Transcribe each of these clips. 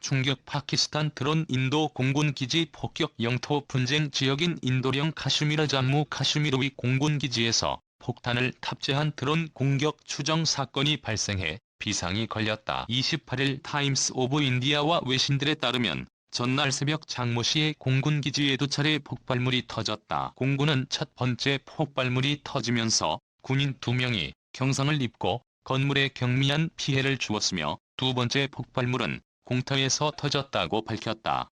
충격 파키스탄 드론 인도 공군 기지 폭격 영토 분쟁 지역인 인도령 카슈미르 잠무 카슈미르위 공군 기지에서 폭탄을 탑재한 드론 공격 추정 사건이 발생해 비상이 걸렸다. 28일 타임스 오브 인디아와 외신들에 따르면 전날 새벽 장모시의 공군 기지에 두 차례 폭발물이 터졌다. 공군은 첫 번째 폭발물이 터지면서 군인 2명이 경상을 입고 건물에 경미한 피해를 주었으며 두 번째 폭발물은 공터에서 터졌다고 밝혔다.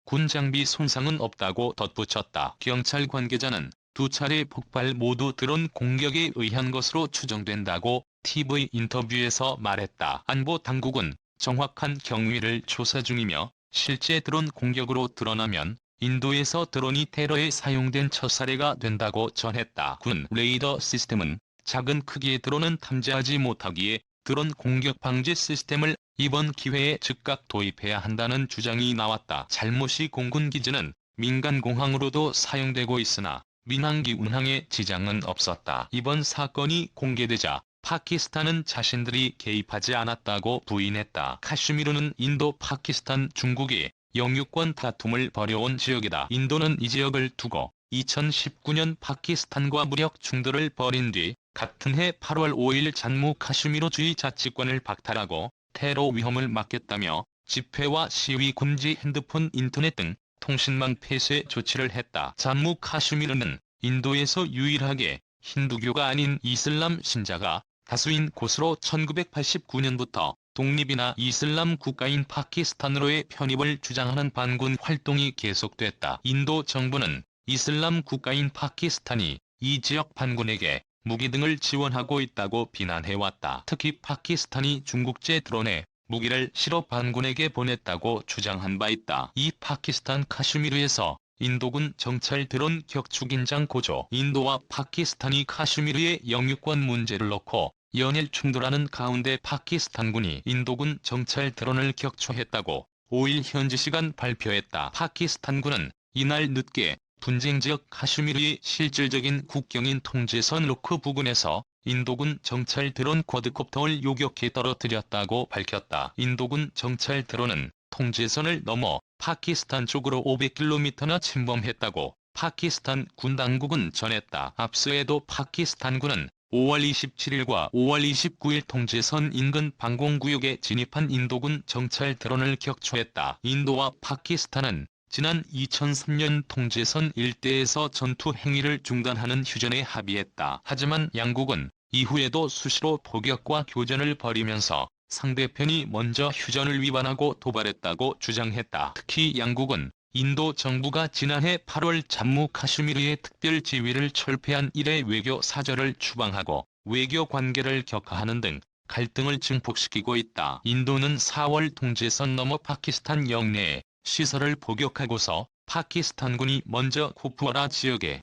군 장비 손상은 없다고 덧붙였다. 경찰 관계자는 두 차례 폭발 모두 드론 공격에 의한 것으로 추정된다고 TV 인터뷰에서 말했다. 안보 당국은 정확한 경위를 조사 중이며 실제 드론 공격으로 드러나면 인도에서 드론이 테러에 사용된 첫 사례가 된다고 전했다. 군 레이더 시스템은 작은 크기의 드론은 탐지하지 못하기에 드론 공격 방지 시스템을 이번 기회에 즉각 도입해야 한다는 주장이 나왔다. 잘못이 공군 기지는 민간 공항으로도 사용되고 있으나 민항기 운항에 지장은 없었다. 이번 사건이 공개되자 파키스탄은 자신들이 개입하지 않았다고 부인했다. 카슈미르는 인도, 파키스탄, 중국이 영유권 다툼을 벌여온 지역이다. 인도는 이 지역을 두고 2019년 파키스탄과 무력 충돌을 벌인 뒤 같은 해 8월 5일 잠무 카슈미르주의 자치권을 박탈하고 테러 위험을 막겠다며 집회와 시위 금지, 핸드폰, 인터넷 등 통신망 폐쇄 조치를 했다. 잠무 카슈미르는 인도에서 유일하게 힌두교가 아닌 이슬람 신자가 다수인 곳으로 1989년부터 독립이나 이슬람 국가인 파키스탄으로의 편입을 주장하는 반군 활동이 계속됐다. 인도 정부는 이슬람 국가인 파키스탄이 이 지역 반군에게 무기 등을 지원하고 있다고 비난해왔다. 특히 파키스탄이 중국제 드론에 무기를 실어 반군에게 보냈다고 주장한 바 있다. 이 파키스탄 카슈미르에서 인도군 정찰 드론 격추긴장 고조. 인도와 파키스탄이 카슈미르의 영유권 문제를 놓고 연일 충돌하는 가운데 파키스탄군이 인도군 정찰 드론을 격추했다고 5일 현지 시간 발표했다. 파키스탄군은 이날 늦게 분쟁지역 카슈미르의 실질적인 국경인 통제선 로크 부근에서 인도군 정찰 드론 쿼드콥터를 요격해 떨어뜨렸다고 밝혔다. 인도군 정찰 드론은 통제선을 넘어 파키스탄 쪽으로 500km나 침범했다고 파키스탄 군 당국은 전했다. 앞서에도 파키스탄군은 5월 27일과 5월 29일 통제선 인근 방공구역에 진입한 인도군 정찰 드론을 격추했다. 인도와 파키스탄은 지난 2003년 통제선 일대에서 전투 행위를 중단하는 휴전에 합의했다. 하지만 양국은 이후에도 수시로 포격과 교전을 벌이면서 상대편이 먼저 휴전을 위반하고 도발했다고 주장했다. 특히 양국은 인도 정부가 지난해 8월 잠무 카슈미르의 특별 지위를 철폐한 이래 외교 사절을 추방하고 외교 관계를 격화하는 등 갈등을 증폭시키고 있다. 인도는 4월 통제선 넘어 파키스탄 영내에 시설을 포격하고서 파키스탄군이 먼저 쿠프와라 지역에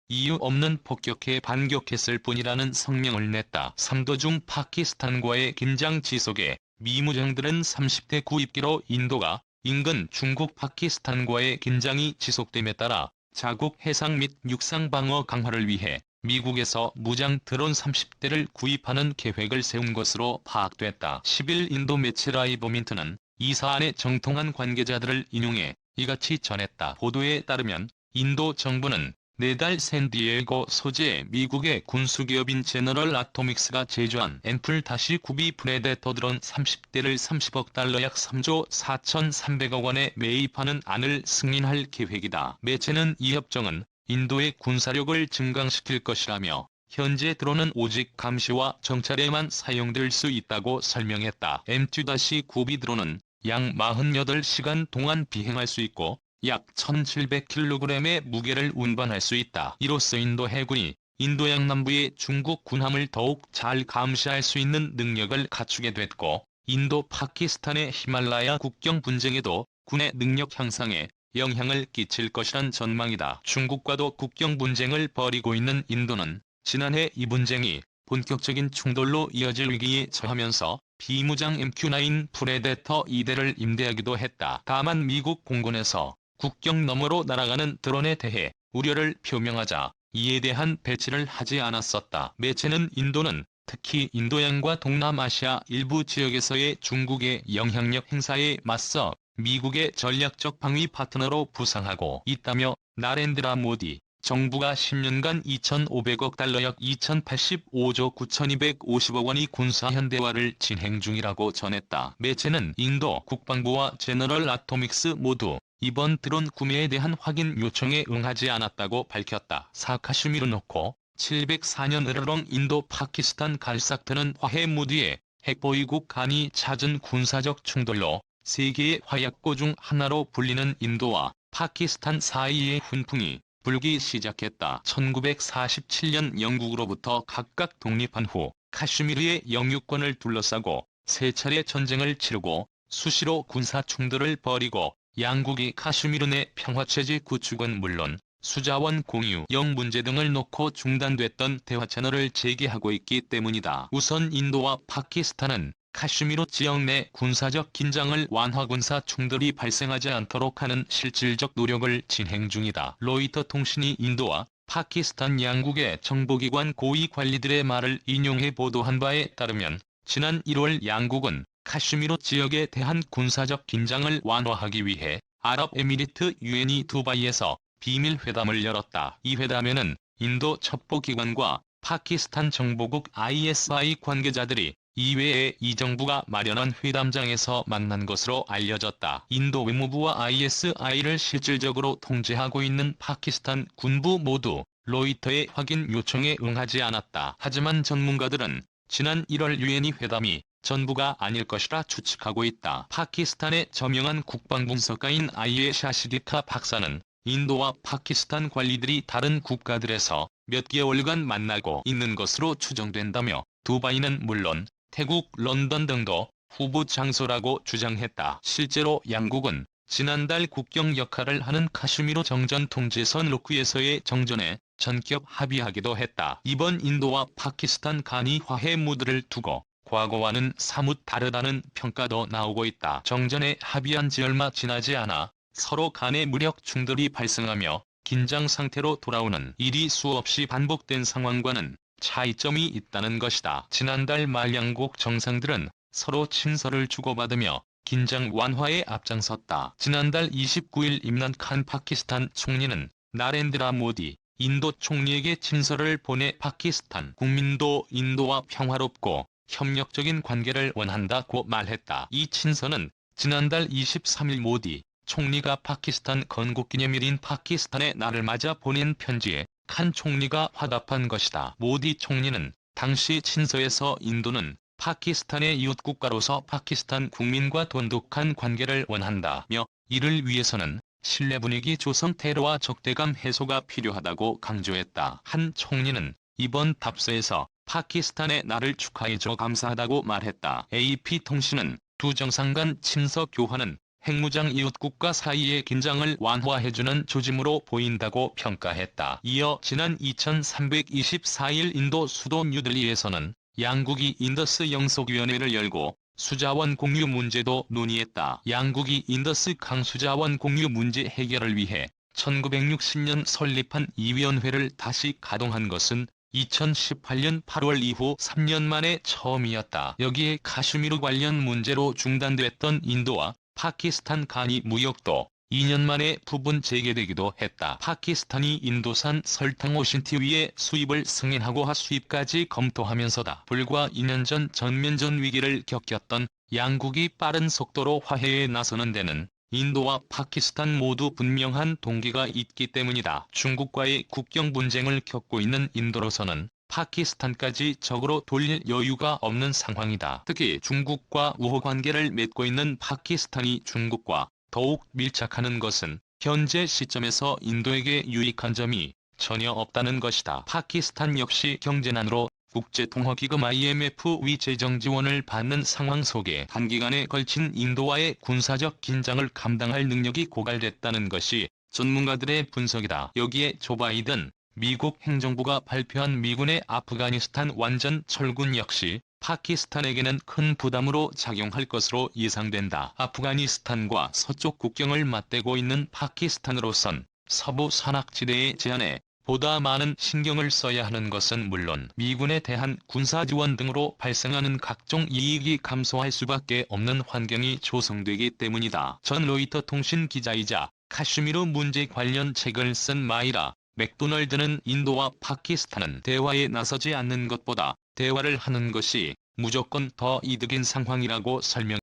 이유 없는 폭격에 반격했을 뿐이라는 성명을 냈다. 3도 중 파키스탄과의 긴장 지속에 미무장들은 30대 구입기로 인도가 인근 중국 파키스탄과의 긴장이 지속됨에 따라 자국 해상 및 육상 방어 강화를 위해 미국에서 무장 드론 30대를 구입하는 계획을 세운 것으로 파악됐다. 10일 인도 매체 라이브 민트는 이 사안에 정통한 관계자들을 인용해 이같이 전했다. 보도에 따르면 인도 정부는 내달 샌디에고 소재의 미국의 군수기업인 제너럴 아토믹스가 제조한 M-9B 프레데터 드론 30대를 30억 달러 약 3조 4,300억 원에 매입하는 안을 승인할 계획이다. 매체는 이 협정은 인도의 군사력을 증강시킬 것이라며 현재 드론은 오직 감시와 정찰에만 사용될 수 있다고 설명했다. M-9B 드론은 약 48시간 동안 비행할 수 있고 약 1,700kg의 무게를 운반할 수 있다. 이로써 인도 해군이 인도양 남부의 중국 군함을 더욱 잘 감시할 수 있는 능력을 갖추게 됐고 인도 파키스탄의 히말라야 국경 분쟁에도 군의 능력 향상에 영향을 끼칠 것이란 전망이다. 중국과도 국경 분쟁을 벌이고 있는 인도는 지난해 이 분쟁이 본격적인 충돌로 이어질 위기에 처하면서 비무장 MQ-9 프레데터 2대를 임대하기도 했다. 다만 미국 공군에서 국경 너머로 날아가는 드론에 대해 우려를 표명하자 이에 대한 배치를 하지 않았었다. 매체는 인도는 특히 인도양과 동남아시아 일부 지역에서의 중국의 영향력 행사에 맞서 미국의 전략적 방위 파트너로 부상하고 있다며 나렌드라 모디 정부가 10년간 2,500억 달러 약 2,085조 9,250억 원의 군사 현대화를 진행 중이라고 전했다. 매체는 인도 국방부와 제너럴 아토믹스 모두 이번 드론 구매에 대한 확인 요청에 응하지 않았다고 밝혔다. 카슈미르 놓고 704년 으르렁 인도 파키스탄 갈삭트는 화해 무드에 핵보위국 간이 잦은 군사적 충돌로 세계의 화약고 중 하나로 불리는 인도와 파키스탄 사이의 훈풍이 불기 시작했다. 1947년 영국으로부터 각각 독립한 후 카슈미르의 영유권을 둘러싸고 세 차례 전쟁을 치르고 수시로 군사 충돌을 벌이고 양국이 카슈미르 내 평화체제 구축은 물론 수자원 공유, 영 문제 등을 놓고 중단됐던 대화 채널을 재개하고 있기 때문이다. 우선 인도와 파키스탄은 카슈미르 지역 내 군사적 긴장을 완화 군사 충돌이 발생하지 않도록 하는 실질적 노력을 진행 중이다. 로이터 통신이 인도와 파키스탄 양국의 정보기관 고위 관리들의 말을 인용해 보도한 바에 따르면 지난 1월 양국은 카슈미르 지역에 대한 군사적 긴장을 완화하기 위해 아랍에미리트 UAE 두바이에서 비밀 회담을 열었다. 이 회담에는 인도 첩보기관과 파키스탄 정보국 ISI 관계자들이 이외에 이 정부가 마련한 회담장에서 만난 것으로 알려졌다. 인도 외무부와 ISI를 실질적으로 통제하고 있는 파키스탄 군부 모두 로이터의 확인 요청에 응하지 않았다. 하지만 전문가들은 지난 1월 UAE 회담이 전부가 아닐 것이라 추측하고 있다. 파키스탄의 저명한 국방분석가인 아이에샤 시디카 박사는 인도와 파키스탄 관리들이 다른 국가들에서 몇 개월간 만나고 있는 것으로 추정된다며 두바이는 물론 태국, 런던 등도 후보 장소라고 주장했다. 실제로 양국은 지난달 국경 역할을 하는 카슈미르 정전 통제선 로크에서의 정전에 전격 합의하기도 했다. 이번 인도와 파키스탄 간이 화해 무드를 두고 과거와는 사뭇 다르다는 평가도 나오고 있다. 정전에 합의한 지 얼마 지나지 않아 서로 간의 무력 충돌이 발생하며 긴장 상태로 돌아오는 일이 수없이 반복된 상황과는 차이점이 있다는 것이다. 지난달 말 양국 정상들은 서로 친서를 주고받으며 긴장 완화에 앞장섰다. 지난달 29일 임란 칸 파키스탄 총리는 나렌드라 모디 인도 총리에게 친서를 보내 파키스탄 국민도 인도와 평화롭고 협력적인 관계를 원한다고 말했다. 이 친서는 지난달 23일 모디 총리가 파키스탄 건국기념일인 파키스탄의 날을 맞아 보낸 편지에 칸 총리가 화답한 것이다. 모디 총리는 당시 친서에서 인도는 파키스탄의 이웃국가로서 파키스탄 국민과 돈독한 관계를 원한다며 이를 위해서는 신뢰 분위기 조성 테러와 적대감 해소가 필요하다고 강조했다. 한 총리는 이번 답서에서 파키스탄의 날을 축하해줘 감사하다고 말했다. AP통신은 두 정상 간 친서 교환은 핵무장 이웃국가 사이의 긴장을 완화해주는 조짐으로 보인다고 평가했다. 이어 지난 2324일 인도 수도 뉴델리에서는 양국이 인더스 영속위원회를 열고 수자원 공유 문제도 논의했다. 양국이 인더스 강수자원 공유 문제 해결을 위해 1960년 설립한 이 위원회를 다시 가동한 것은 2018년 8월 이후 3년 만에 처음이었다. 여기에 카슈미르 관련 문제로 중단됐던 인도와 파키스탄 간이 무역도 2년 만에 부분 재개되기도 했다. 파키스탄이 인도산 설탕 오신티위의 수입을 승인하고 수입까지 검토하면서다. 불과 2년 전 전면전 위기를 겪었던 양국이 빠른 속도로 화해에 나서는 데는 인도와 파키스탄 모두 분명한 동기가 있기 때문이다. 중국과의 국경 분쟁을 겪고 있는 인도로서는 파키스탄까지 적으로 돌릴 여유가 없는 상황이다. 특히 중국과 우호 관계를 맺고 있는 파키스탄이 중국과 더욱 밀착하는 것은 현재 시점에서 인도에게 유익한 점이 전혀 없다는 것이다. 파키스탄 역시 경제난으로 국제통화기금 IMF 재정 지원을 받는 상황 속에 단기간에 걸친 인도와의 군사적 긴장을 감당할 능력이 고갈됐다는 것이 전문가들의 분석이다. 여기에 조 바이든 미국 행정부가 발표한 미군의 아프가니스탄 완전 철군 역시 파키스탄에게는 큰 부담으로 작용할 것으로 예상된다. 아프가니스탄과 서쪽 국경을 맞대고 있는 파키스탄으로선 서부 산악지대의 제한에 보다 많은 신경을 써야 하는 것은 물론 미군에 대한 군사 지원 등으로 발생하는 각종 이익이 감소할 수밖에 없는 환경이 조성되기 때문이다. 전 로이터 통신 기자이자 카슈미르 문제 관련 책을 쓴 마이라 맥도널드는 인도와 파키스탄은 대화에 나서지 않는 것보다 대화를 하는 것이 무조건 더 이득인 상황이라고 설명했다.